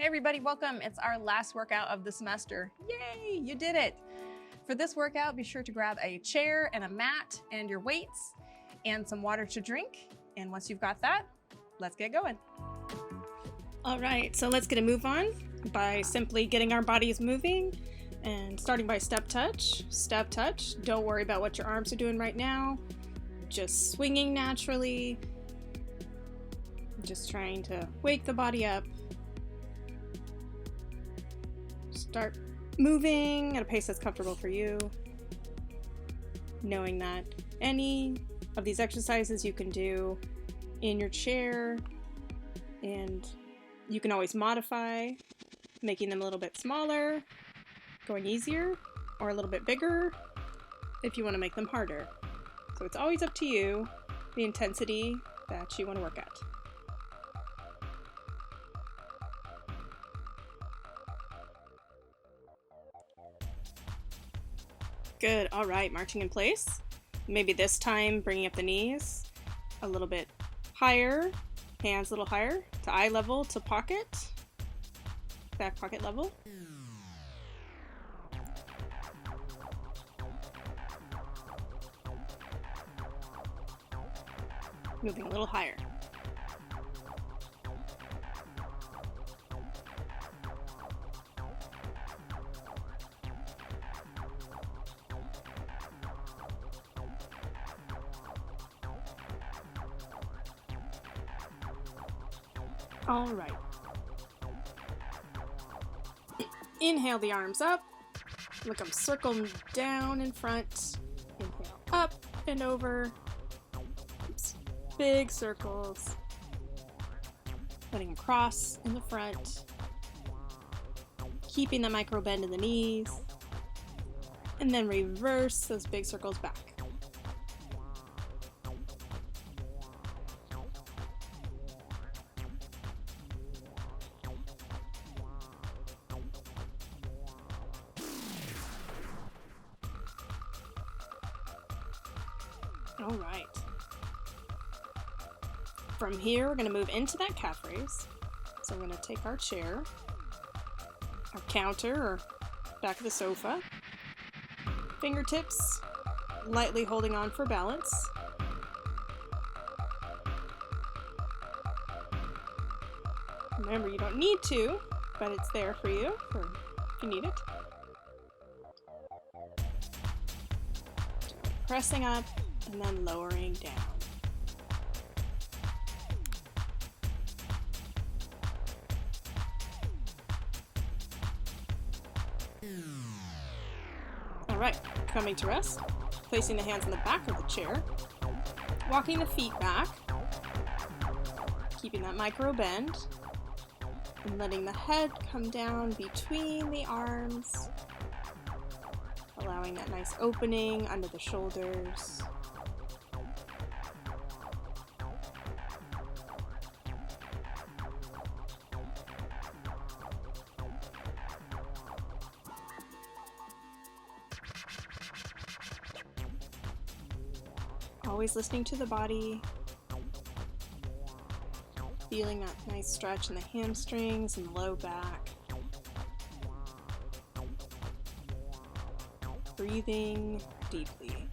everybody, welcome. It's our last workout of the semester. Yay, you did it. For this workout, be sure to grab a chair and a mat and your weights and some water to drink. And once you've got that, let's get going. All right, so let's get a move on by simply getting our bodies moving and starting by step touch. Step touch, don't worry about what your arms are doing right now. Just swinging naturally. Just trying to wake the body up. Start moving at a pace that's comfortable for you. Knowing that any of these exercises you can do in your chair, and you can always modify, making them a little bit smaller, going easier, or a little bit bigger if you want to make them harder. So it's always up to you, the intensity that you want to work at. Good, all right, marching in place. Maybe this time bringing up the knees a little bit higher, hands a little higher, to eye level, to pocket, back pocket level. Moving a little higher. All right. Inhale the arms up. Look them circle down in front. Inhale up and over. Oops. Big circles. Letting them cross in the front. Keeping the micro bend in the knees. And then reverse those big circles back. All right. From here, we're going to move into that calf raise. So we're going to take our chair, our counter, or back of the sofa, fingertips lightly holding on for balance. Remember, you don't need to, but it's there for you if you need it. Pressing up and then lowering down. All right, coming to rest, placing the hands on the back of the chair, walking the feet back, keeping that micro bend, and letting the head come down between the arms, allowing that nice opening under the shoulders. Always listening to the body, feeling that nice stretch in the hamstrings and low back. Breathing deeply.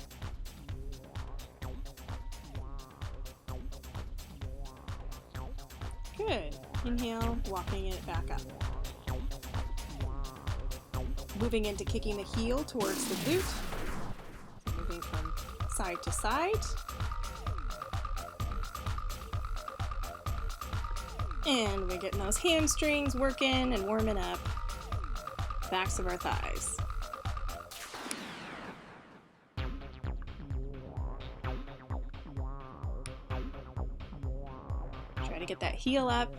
Good. Inhale, walking it back up. Moving into kicking the heel towards the glute. So moving from side to side. And we're getting those hamstrings working and warming up. Backs of our thighs. Try to get that heel up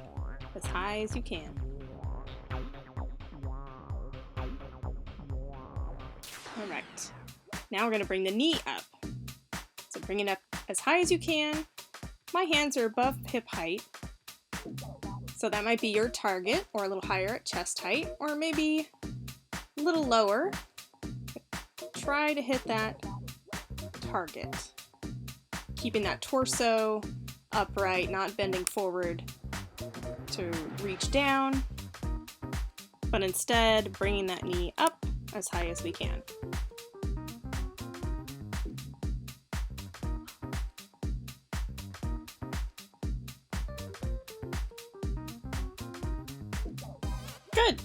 as high as you can. All right. Now we're going to bring the knee up. So bring it up as high as you can. My hands are above hip height. So that might be your target, or a little higher at chest height, or maybe a little lower. Try to hit that target. Keeping that torso upright, not bending forward to reach down. but instead bringing that knee up as high as we can. Good.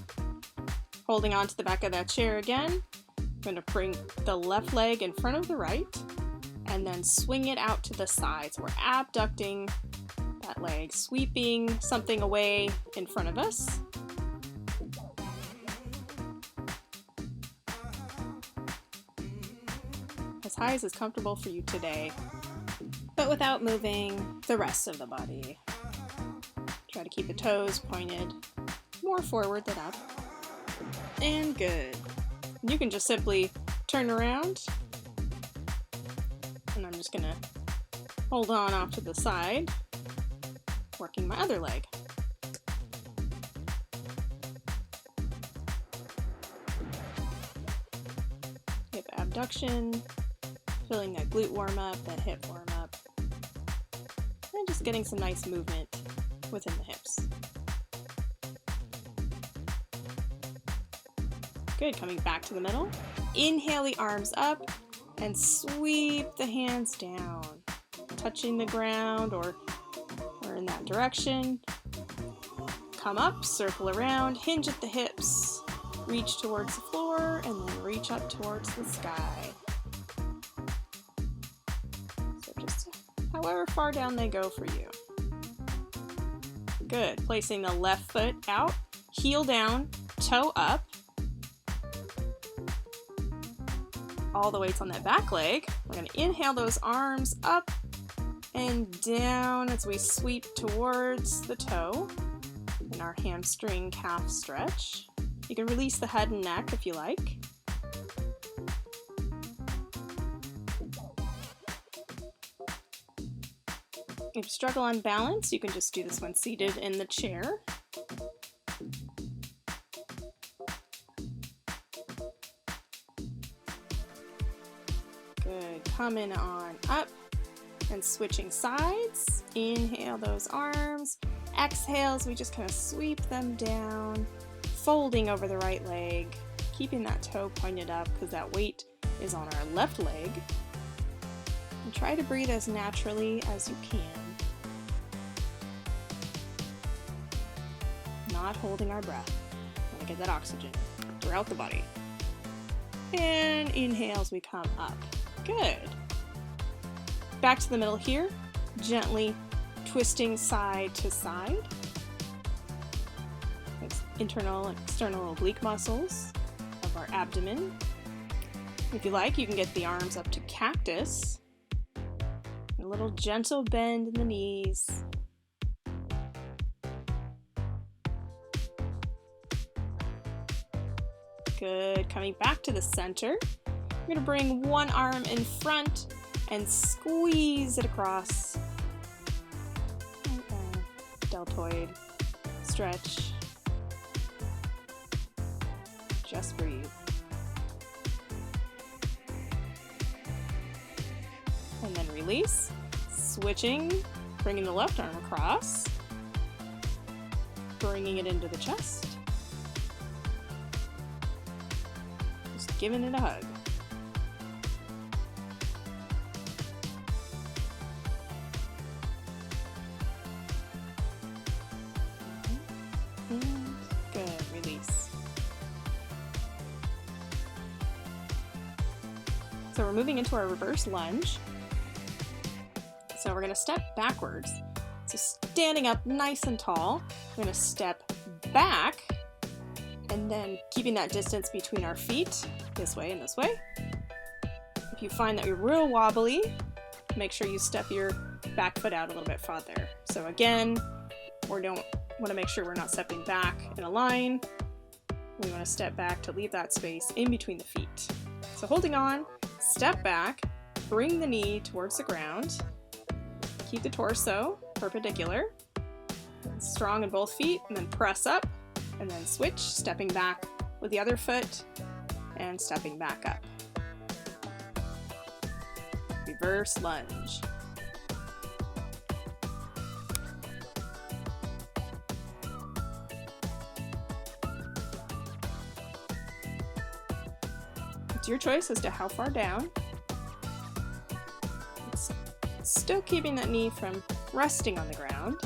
Holding on to the back of that chair again, I'm going to bring the left leg in front of the right and then swing it out to the side. So we're abducting that leg, sweeping something away in front of us. As high as is comfortable for you today, but without moving the rest of the body. Try to keep the toes pointed more forward than up. And good. You can just simply turn around, and I'm just gonna hold on off to the side, working my other leg. Hip abduction, feeling that glute warm up, that hip warm up, and just getting some nice movement within the hips. Good, coming back to the middle. Inhale the arms up and sweep the hands down, touching the ground or in that direction. Come up, circle around, hinge at the hips, reach towards the floor, and then reach up towards the sky. So just however far down they go for you. Good, placing the left foot out, heel down, toe up. All the weight's on that back leg. We're going to inhale those arms up and down as we sweep towards the toe in our hamstring calf stretch. You can release the head and neck if you like. If you struggle on balance, you can just do this one seated in the chair. Good, coming on up and switching sides. Inhale those arms. Exhale as we just kind of sweep them down, folding over the right leg, keeping that toe pointed up because that weight is on our left leg. And try to breathe as naturally as you can. Not holding our breath. Want to get that oxygen throughout the body. And inhale as we come up. Good. Back to the middle here, gently twisting side to side. It's internal and external oblique muscles of our abdomen. If you like, you can get the arms up to cactus. A little gentle bend in the knees. Good. Coming back to the center. We're going to bring one arm in front and squeeze it across. Deltoid stretch. Just breathe. And then release. Switching, bringing the left arm across. Bringing it into the chest. Just giving it a hug. Good, release. So we're moving into our reverse lunge. So we're going to step backwards. So standing up nice and tall, we're going to step back and then keeping that distance between our feet, this way and this way. If you find that you're real wobbly, make sure you step your back foot out a little bit farther. So again, we don't want to make sure we're not stepping back in a line. We want to step back to leave that space in between the feet. So holding on, step back, bring the knee towards the ground, keep the torso perpendicular, strong in both feet, and then press up, and then switch, stepping back with the other foot, and stepping back up. Reverse lunge. It's your choice as to how far down. It's still keeping that knee from resting on the ground.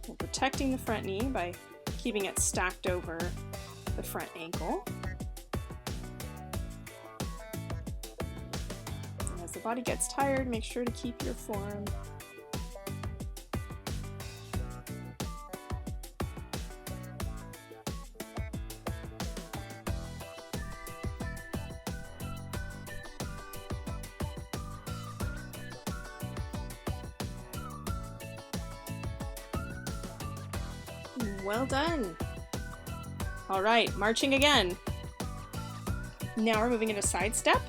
We're protecting the front knee by keeping it stacked over the front ankle. And as the body gets tired, make sure to keep your form. Well done. All right, marching again. Now we're moving into side step.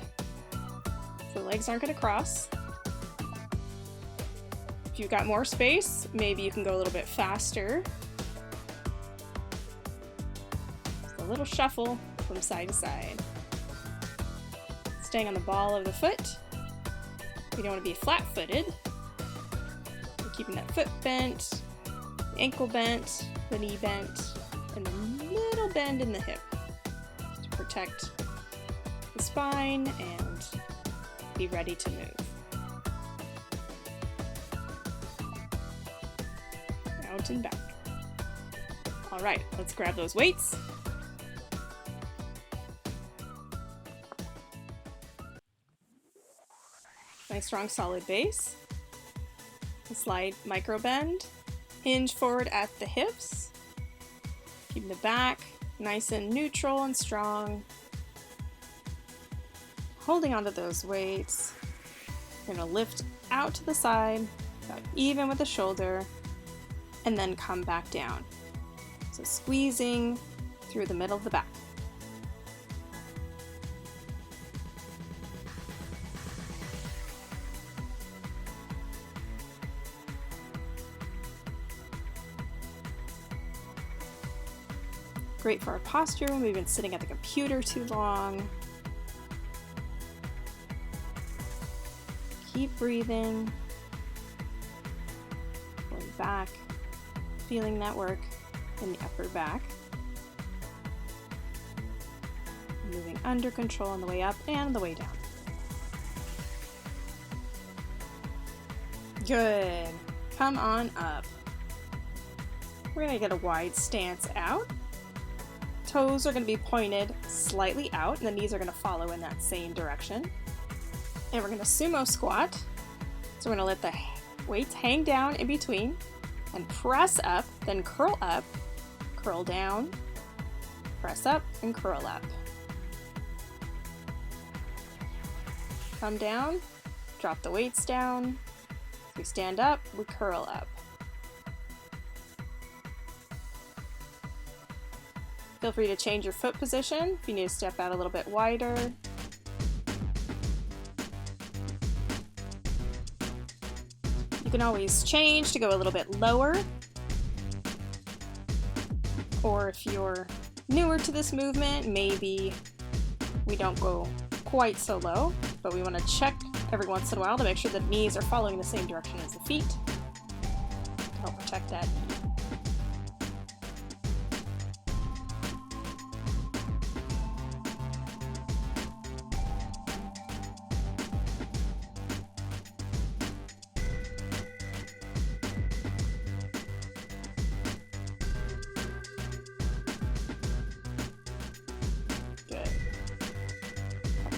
So the legs aren't going to cross. If you've got more space, maybe you can go a little bit faster. Just a little shuffle from side to side. Staying on the ball of the foot. You don't want to be flat-footed. You're keeping that foot bent, the ankle bent, the knee bent, and a little bend in the hip to protect the spine and be ready to move. Out and back. All right, let's grab those weights. Nice strong solid base. A slide micro bend. Hinge forward at the hips. Keeping the back nice and neutral and strong. Holding onto those weights. You're going to lift out to the side, about even with the shoulder, and then come back down. So squeezing through the middle of the back. Great for our posture when we've been sitting at the computer too long. Keep breathing. Going back, feeling that work in the upper back. Moving under control on the way up and the way down. Good. Come on up. We're going to get a wide stance out. Toes are going to be pointed slightly out, and the knees are going to follow in that same direction. And we're going to sumo squat. So we're going to let the weights hang down in between and press up, then curl up, curl down, press up, and curl up. Come down, drop the weights down. As we stand up, we curl up. Feel free to change your foot position if you need to step out a little bit wider. You can always change to go a little bit lower. Or if you're newer to this movement, maybe we don't go quite so low, but we want to check every once in a while to make sure the knees are following the same direction as the feet to help protect that knee.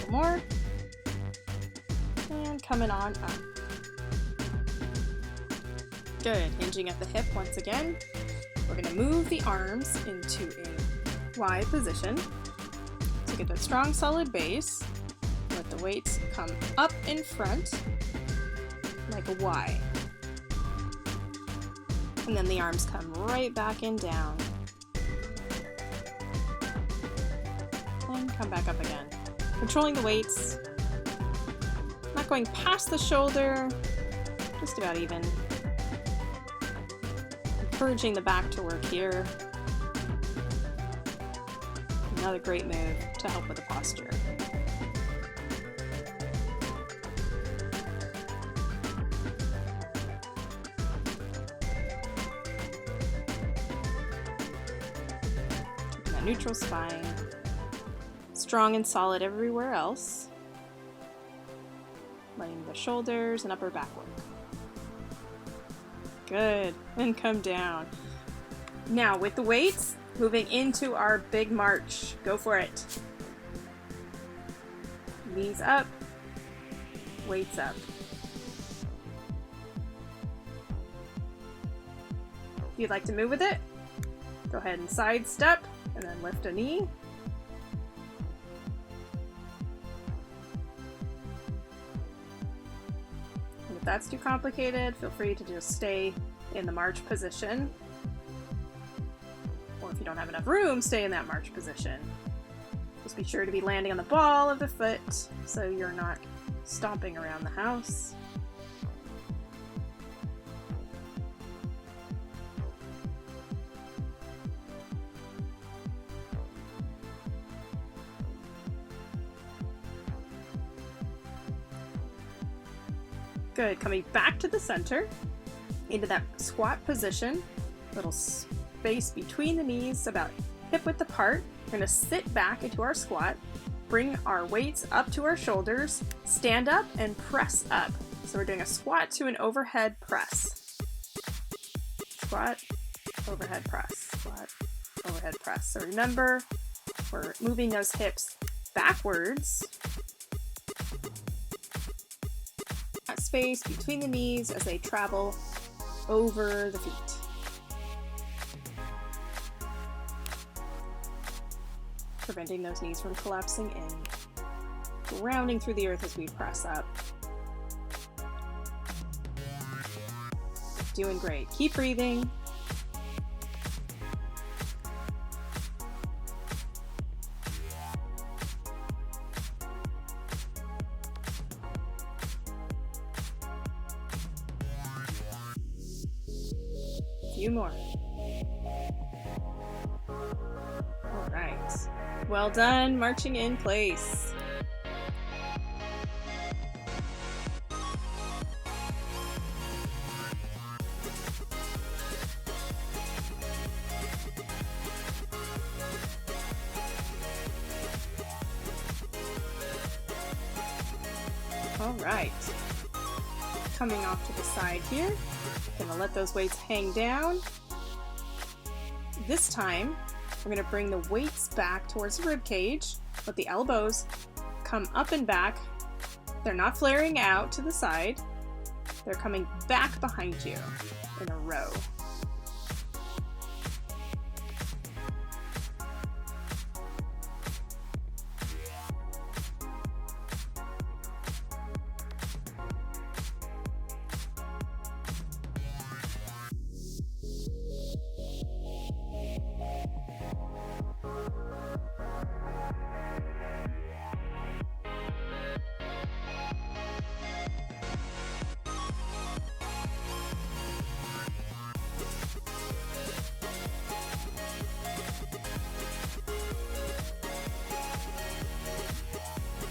More, and coming on up. Good, hinging at the hip once again. We're going to move the arms into a Y position to get that strong solid base. Let the weights come up in front like a Y. And then the arms come right back and down. And come back up again. Controlling the weights, not going past the shoulder, just about even. Encouraging the back to work here. Another great move to help with the posture. Keeping that neutral spine. strong and solid everywhere else. Letting the shoulders and upper back work. Good. And come down. Now with the weights, moving into our big march. Go for it. Knees up. Weights up. If you'd like to move with it, go ahead and sidestep and then lift a knee. And if that's too complicated, feel free to just stay in the march position. Or if you don't have enough room, stay in that march position. Just be sure to be landing on the ball of the foot so you're not stomping around the house. Good, coming back to the center, into that squat position, little space between the knees, about hip width apart. We're gonna sit back into our squat, bring our weights up to our shoulders, stand up and press up. So we're doing a squat to an overhead press. Squat, overhead press, squat, overhead press. So remember, we're moving those hips backwards. That space between the knees as they travel over the feet. Preventing those knees from collapsing in. Grounding through the earth as we press up. Doing great. Keep breathing. Few more. All right. Well done, marching in place. All right. Coming off to the side here. Gonna let those weights hang down. This time, we're gonna bring the weights back towards the rib cage. Let the elbows come up and back. They're not flaring out to the side. They're coming back behind you in a row.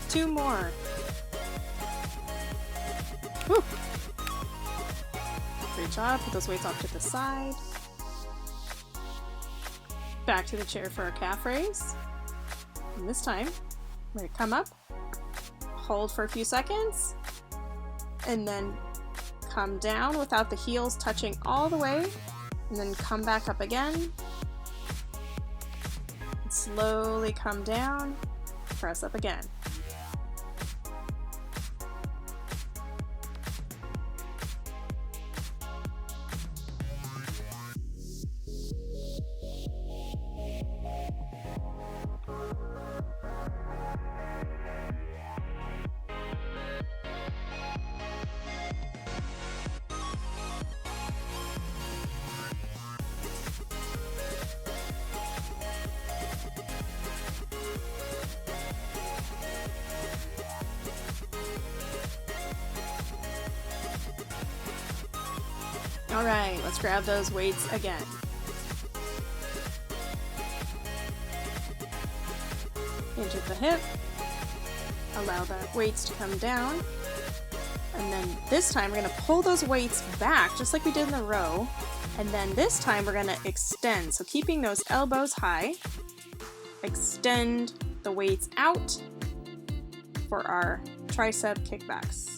Two more. Whew. Great job. Put those weights off to the side. Back to the chair for our calf raise. And this time, we're going to come up, hold for a few seconds, and then come down without the heels touching all the way, and then come back up again. And slowly come down, press up again. All right, let's grab those weights again. Hinge at the hip. Allow the weights to come down. And then this time we're going to pull those weights back just like we did in the row. And then this time we're going to extend. So keeping those elbows high, extend the weights out for our tricep kickbacks.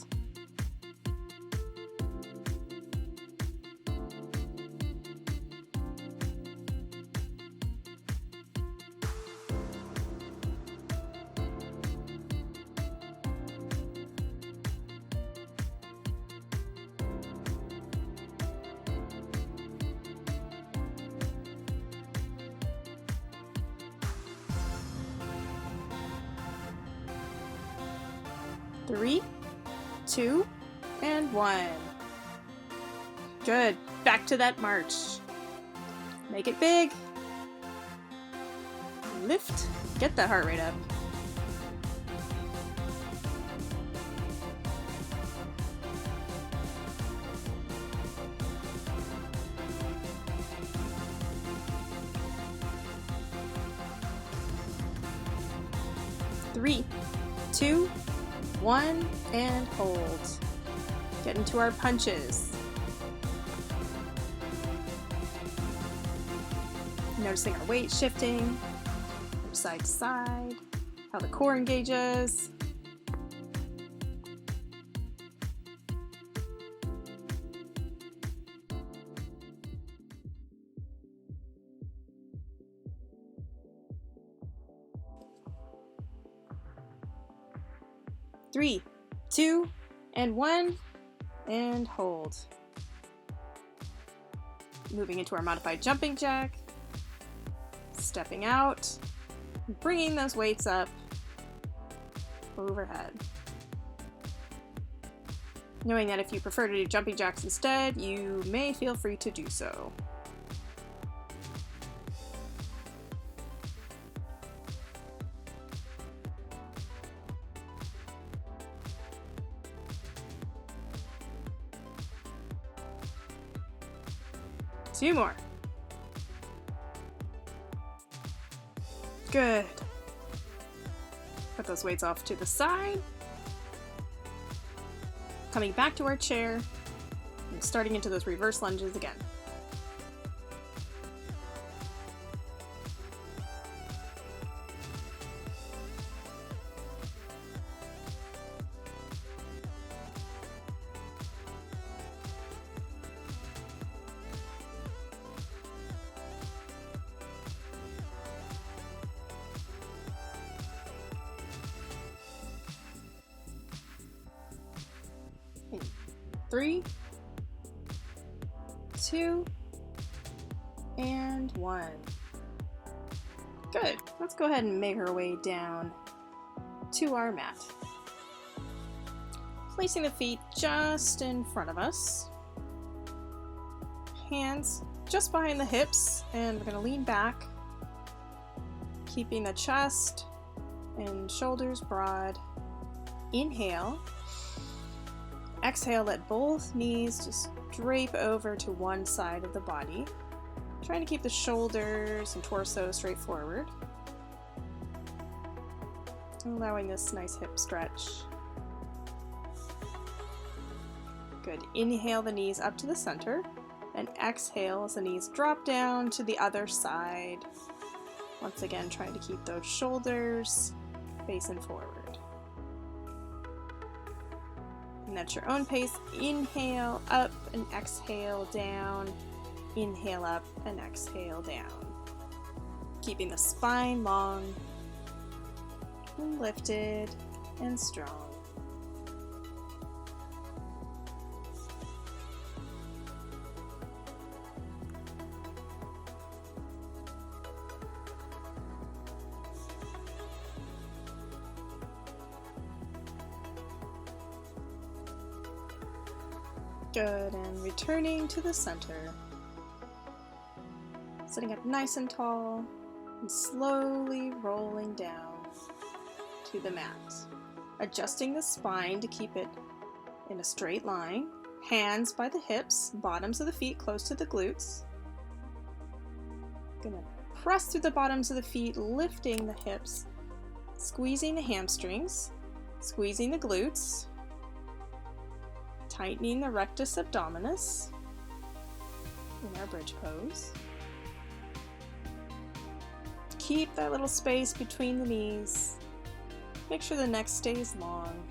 Three, 2, and 1. Good. Back to that march. Make it big. Lift. Get that heart rate up. Three, 2, 1, and hold. Get into our punches. Noticing our weight shifting from side to side, how the core engages. Three, 2, and 1, and hold. Moving into our modified jumping jack, stepping out, bringing those weights up overhead. Knowing that if you prefer to do jumping jacks instead, you may feel free to do so. Two more. Good. Put those weights off to the side. Coming back to our chair and starting into those reverse lunges again. Three, 2, and 1. Good. Let's go ahead and make our way down to our mat. Placing the feet just in front of us. Hands just behind the hips, and we're going to lean back, keeping the chest and shoulders broad. Inhale. Exhale, let both knees just drape over to one side of the body. Trying to keep the shoulders and torso straight forward. Allowing this nice hip stretch. Good. Inhale the knees up to the center, and exhale as the knees drop down to the other side. Once again, trying to keep those shoulders facing forward. And at your own pace, inhale up and exhale down. Inhale up and exhale down. Keeping the spine long and lifted and strong. Good, and returning to the center. Sitting up nice and tall, and slowly rolling down to the mat. Adjusting the spine to keep it in a straight line. Hands by the hips, bottoms of the feet close to the glutes. Gonna press through the bottoms of the feet, lifting the hips, squeezing the hamstrings, squeezing the glutes, tightening the rectus abdominis in our bridge pose. keep that little space between the knees. Make sure the neck stays long.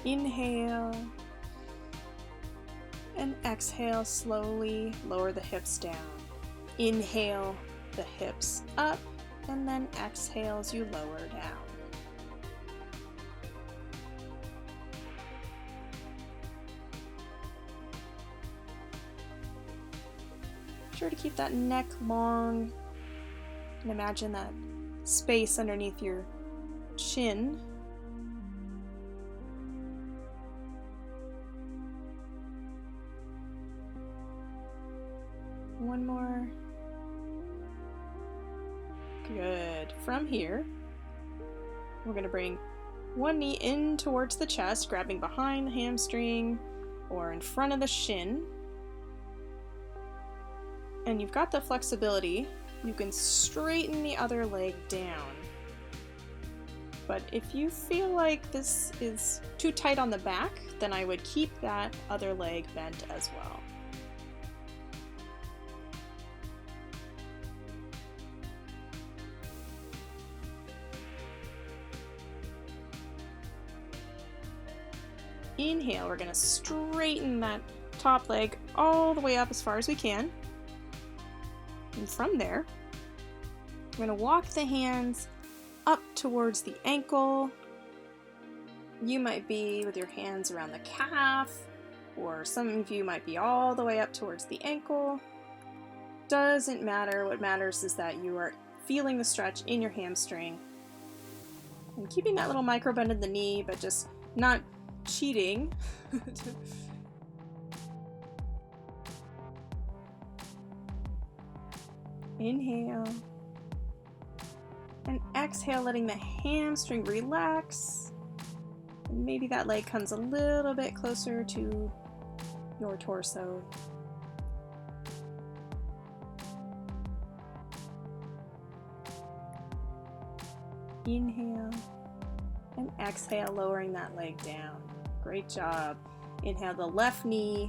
Inhale. And exhale, slowly lower the hips down. Inhale the hips up, and then exhale as you lower down. Sure to keep that neck long, and imagine that space underneath your chin. One more. Good. From here, we're going to bring one knee in towards the chest, grabbing behind the hamstring or in front of the shin. And you've got the flexibility. You can straighten the other leg down. But if you feel like this is too tight on the back, then I would keep that other leg bent as well. Inhale, we're going to straighten that top leg all the way up as far as we can. And from there, we're going to walk the hands up towards the ankle. You might be with your hands around the calf, or some of you might be all the way up towards the ankle. Doesn't matter. What matters is that you are feeling the stretch in your hamstring. And keeping that little micro bend in the knee, but just not cheating. Inhale. And exhale, letting the hamstring relax. And maybe that leg comes a little bit closer to your torso. Inhale. And exhale, lowering that leg down. Great job. Inhale the left knee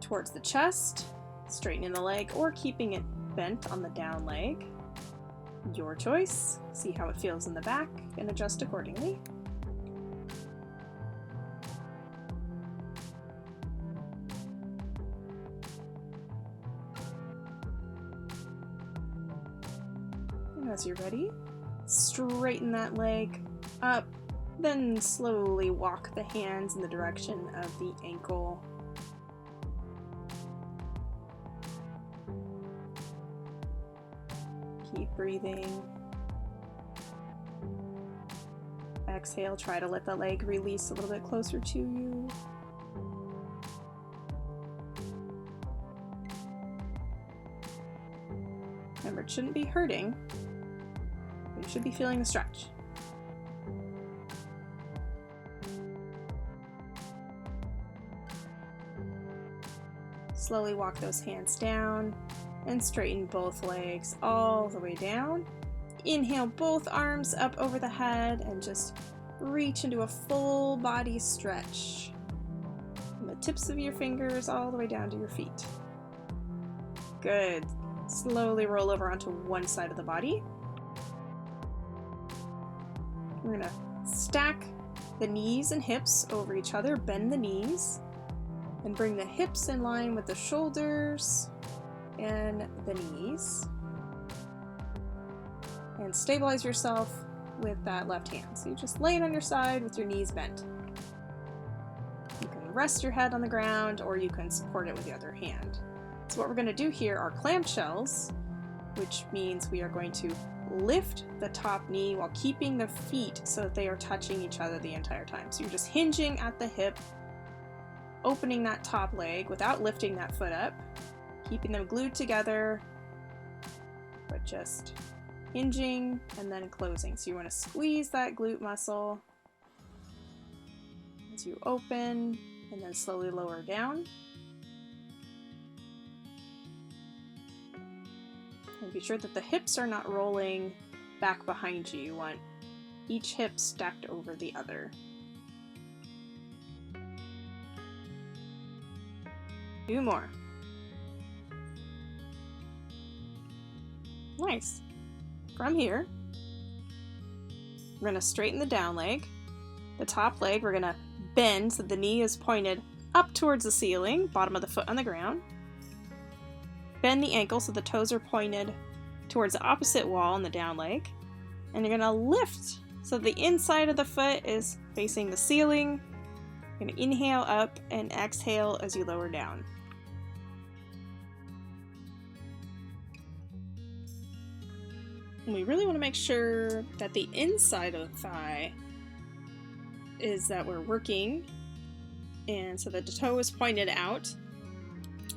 towards the chest, straightening the leg or keeping it bent on the down leg. Your choice. See how it feels in the back and adjust accordingly. And as you're ready, straighten that leg up, then slowly walk the hands in the direction of the ankle. Keep breathing. Exhale, try to let the leg release a little bit closer to you. Remember, it shouldn't be hurting. You should be feeling the stretch. Slowly walk those hands down and straighten both legs all the way down. Inhale both arms up over the head and just reach into a full body stretch. From the tips of your fingers all the way down to your feet. Good. Slowly roll over onto one side of the body. We're gonna stack the knees and hips over each other, bend the knees, and bring the hips in line with the shoulders and the knees. And stabilize yourself with that left hand. So you just lay it on your side with your knees bent. You can rest your head on the ground or you can support it with the other hand. So what we're going to do here are clamshells, which means we are going to lift the top knee while keeping the feet so that they are touching each other the entire time. So you're just hinging at the hip, opening that top leg without lifting that foot up, keeping them glued together, but just hinging and then closing. So you want to squeeze that glute muscle as you open and then slowly lower down. And be sure that the hips are not rolling back behind you. You want each hip stacked over the other. Two more. Nice. from here. We're going to straighten the down leg. The top leg we're going to bend so the knee is pointed up towards the ceiling, bottom of the foot on the ground. Bend the ankle so the toes are pointed towards the opposite wall on the down leg. And you're going to lift so the inside of the foot is facing the ceiling. You're going to inhale up and exhale as you lower down. And we really want to make sure that the inside of the thigh is that we're working, and so that the toe is pointed out.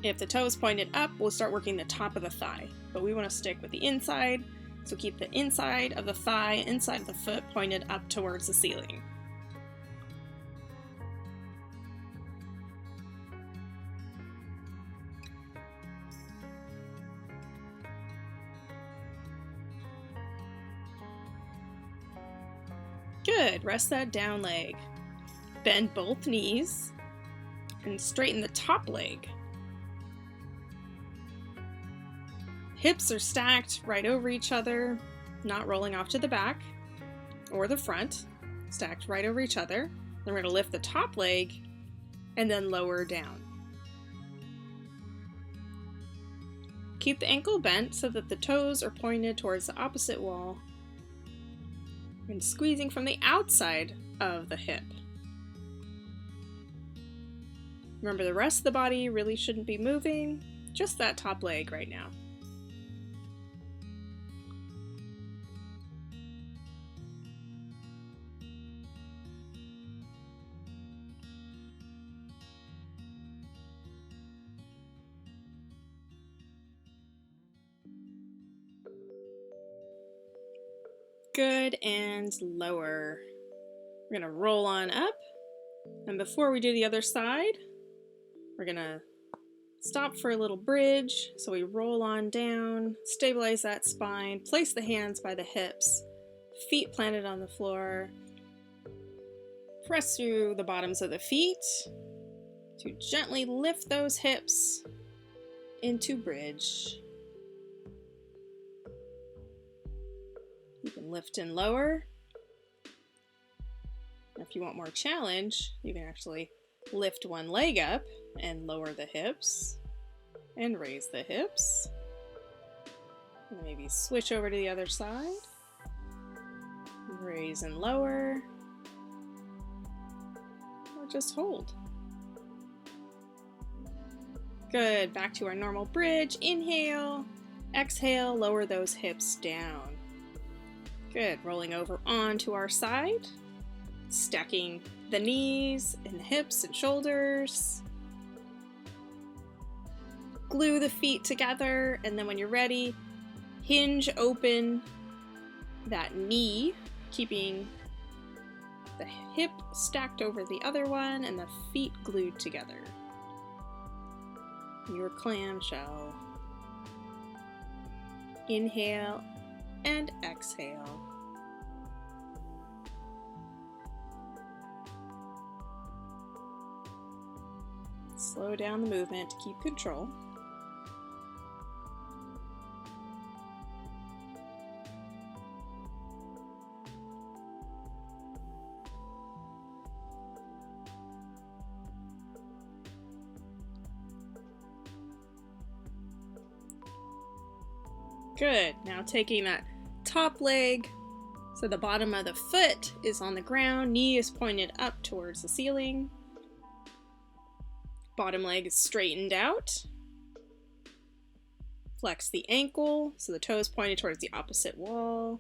If the toe is pointed up, we'll start working the top of the thigh, but we want to stick with the inside, so keep the inside of the thigh, inside of the foot pointed up towards the ceiling. Good, rest that down leg. Bend both knees and straighten the top leg. Hips are stacked right over each other, not rolling off to the back or the front, stacked right over each other. Then we're going to lift the top leg and then lower down. Keep the ankle bent so that the toes are pointed towards the opposite wall and squeezing from the outside of the hip. Remember, the rest of the body really shouldn't be moving, just that top leg right now. Good, and lower. We're gonna roll on up, and before we do the other side, we're gonna stop for a little bridge. So we roll on down, stabilize that spine, place the hands by the hips, feet planted on the floor. Press through the bottoms of the feet to gently lift those hips into bridge. You can lift and lower. If you want more challenge, you can actually lift one leg up and lower the hips and raise the hips. And maybe switch over to the other side. Raise and lower. Or just hold. Good, back to our normal bridge. Inhale, exhale, lower those hips down. Good, rolling over onto our side, stacking the knees and hips and shoulders. Glue the feet together, and then when you're ready, hinge open that knee, keeping the hip stacked over the other one and the feet glued together. Your clamshell. Inhale and exhale. Slow down the movement to keep control. Good. Now taking that top leg, so the bottom of the foot is on the ground, knee is pointed up towards the ceiling. Bottom leg is straightened out. Flex the ankle, so the toe is pointed towards the opposite wall.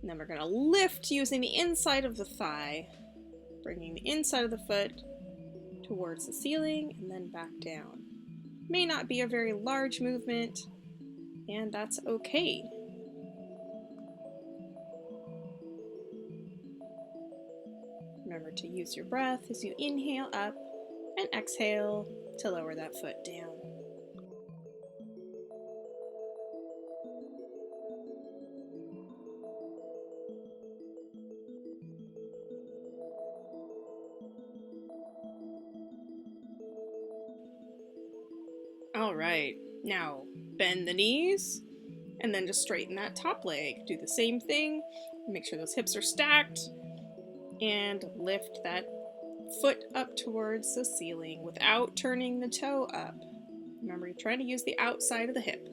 And then we're going to lift using the inside of the thigh, bringing the inside of the foot towards the ceiling and then back down. May not be a very large movement, and that's okay. Remember to use your breath as you inhale up and exhale to lower that foot down. All right, now bend the knees And then just straighten that top leg. Do the same thing. Make sure those hips are stacked. And lift that foot up towards the ceiling without turning the toe up. Remember, you're trying to use the outside of the hip.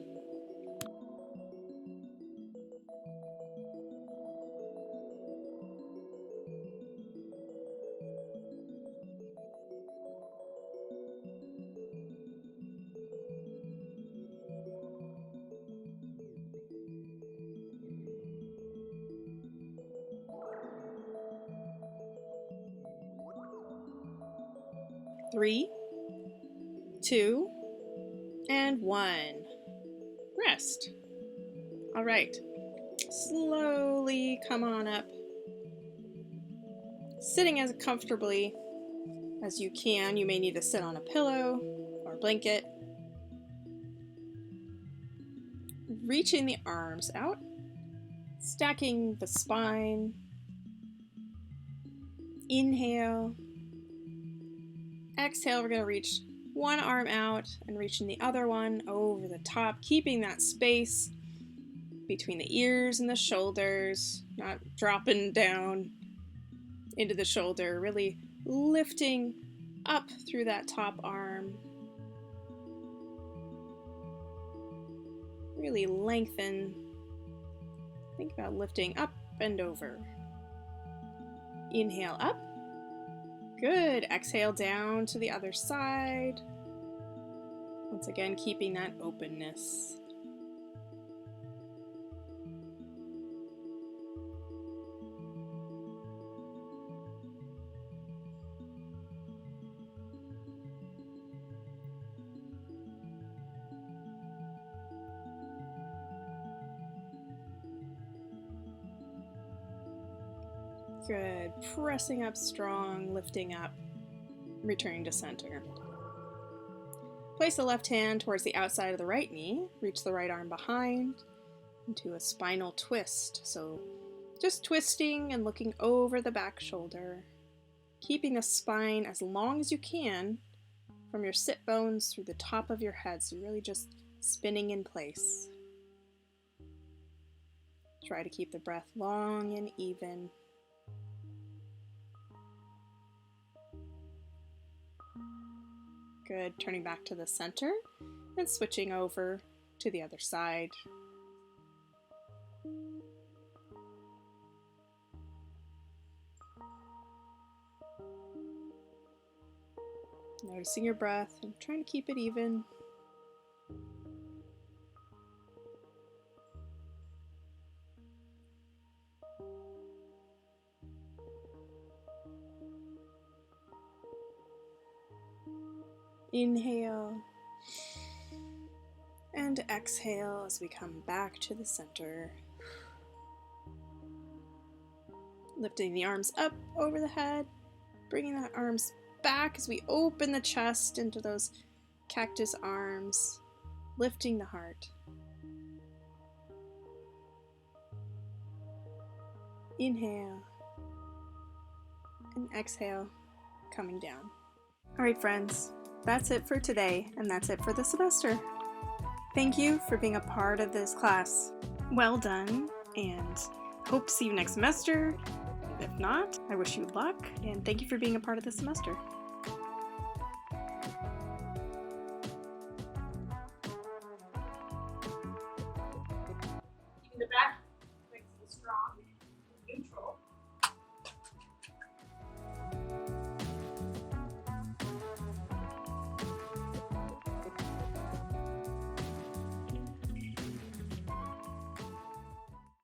Three, 2, and 1. Rest. All right. Slowly come on up. Sitting as comfortably as you can. You may need to sit on a pillow or a blanket. Reaching the arms out. Stacking the spine. Inhale. Exhale, we're going to reach one arm out and reaching the other one over the top, keeping that space between the ears and the shoulders, not dropping down into the shoulder, really lifting up through that top arm. Really lengthen. Think about lifting up and over. Inhale up. Good. Exhale down to the other side. Once again, keeping that openness. Good. Pressing up strong, lifting up, returning to center. Place the left hand towards the outside of the right knee. Reach the right arm behind into a spinal twist. So just twisting and looking over the back shoulder, keeping the spine as long as you can from your sit bones through the top of your head. So you're really just spinning in place. Try to keep the breath long and even. Good. Turning back to the center and switching over to the other side. Noticing your breath and trying to keep it even. Inhale and exhale as we come back to the center. Lifting the arms up over the head, bringing the arms back as we open the chest into those cactus arms, lifting the heart. Inhale and exhale, coming down. All right, friends. That's it for today, and that's it for the semester. Thank you for being a part of this class. Well done, and hope to see you next semester. If not, I wish you luck, and thank you for being a part of the semester.